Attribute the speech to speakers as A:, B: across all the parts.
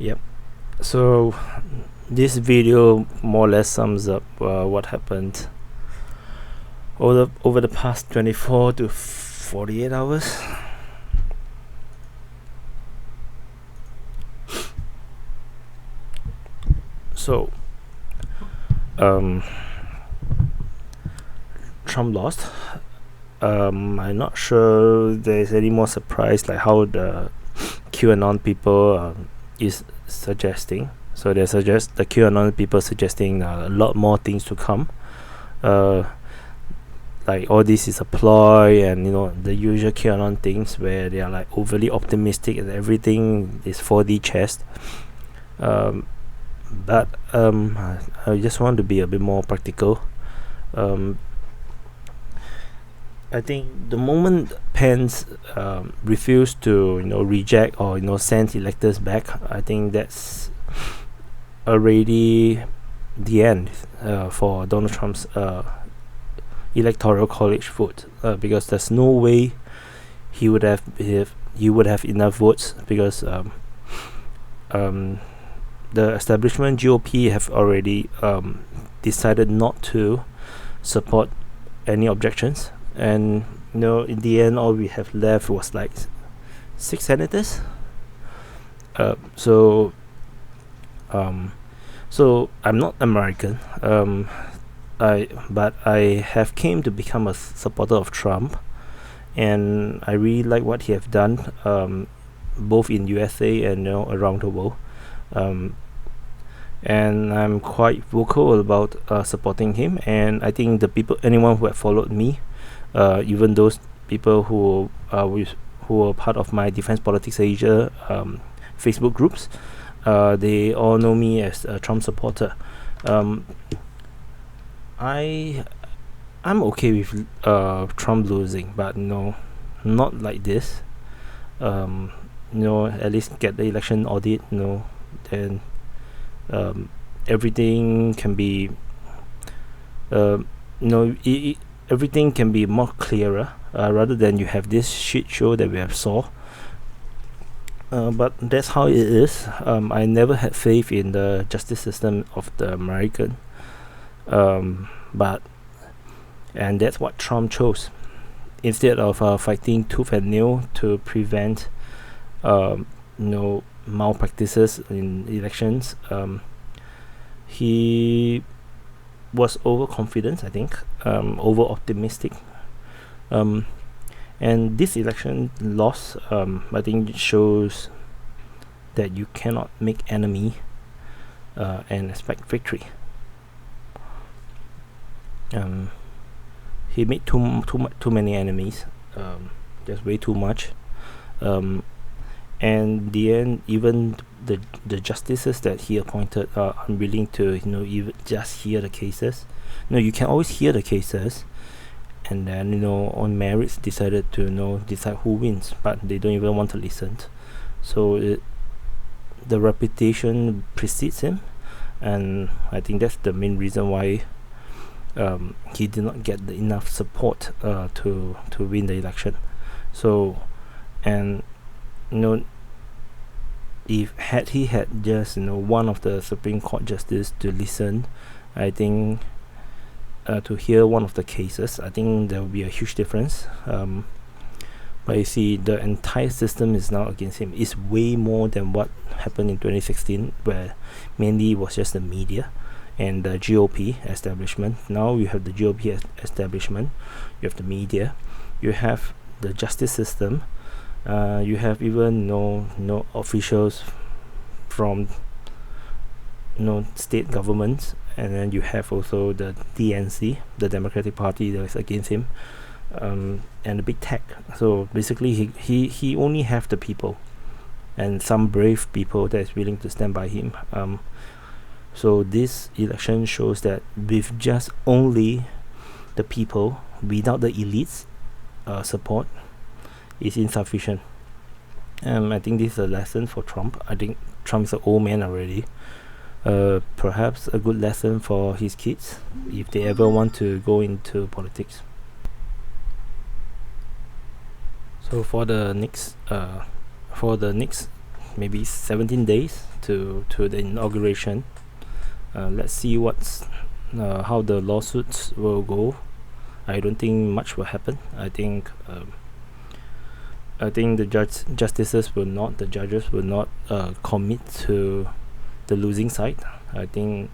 A: Yep. So this video more or less sums up what happened over the past 24 to 48 hours. So Trump lost. I'm not sure there's any more surprise like how the QAnon people is suggesting. So they suggest the QAnon people suggesting a lot more things to come. Like all this is a ploy, and the usual QAnon things where they are like overly optimistic and everything is 4D chess. But I just want to be a bit more practical. I think the moment Pence refused to reject or send electors back, I think that's already the end for Donald Trump's electoral college vote, because there's no way he would have enough votes, because the establishment GOP have already decided not to support any objections, and in the end all we have left was like 6 senators. So I'm not American, but I have came to become a supporter of Trump, and I really like what he have done, both in USA and around the world. And I'm quite vocal about supporting him, and I think anyone who have followed me, even those people who were part of my Defense Politics Asia Facebook groups, they all know me as a Trump supporter. I'm okay with Trump losing, but not like this. At least get the election audit, then everything can be everything can be more clearer, rather than you have this shit show that we have saw. But that's how it is. I never had faith in the justice system of the American, and that's what Trump chose. Instead of fighting tooth and nail to prevent malpractices in elections, he was overconfident, I think, over optimistic, and this election loss, I think, shows that you cannot make enemy and expect victory. He made too many enemies, just way too much, and in the end, even the justices that he appointed are unwilling to even just hear the cases. You can always hear the cases, and then on merits decided to decide who wins, but they don't even want to listen. So the reputation precedes him, and I think that's the main reason why he did not get enough support to win the election. So, and if he had just one of the Supreme Court justice to listen, I think to hear one of the cases, I think there will be a huge difference. But you see, the entire system is now against him. It's way more than what happened in 2016, where mainly it was just the media and the GOP establishment. Now you have the GOP establishment, you have the media, you have the justice system, you have even no officials from state governments, and then you have also the DNC, the Democratic Party, that is against him. and the big tech. So basically, he only have the people and some brave people that is willing to stand by him. So this election shows that with just only the people, without the elites support, is insufficient. I think this is a lesson for Trump. I think Trump is an old man already. Perhaps a good lesson for his kids if they ever want to go into politics. So for the next maybe 17 days to the inauguration, let's see how the lawsuits will go. I don't think much will happen. I think the judges will not commit to the losing side. I think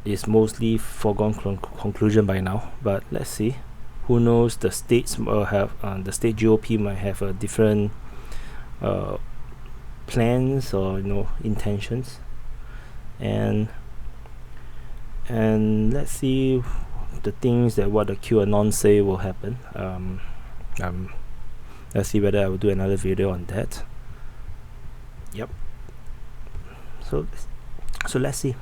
A: it's mostly foregone conclusion by now. But let's see. Who knows? The states will have the state GOP might have a different plans or intentions, and let's see the things that what the QAnon say will happen. Let's see whether I will do another video on that. Yep. So let's see.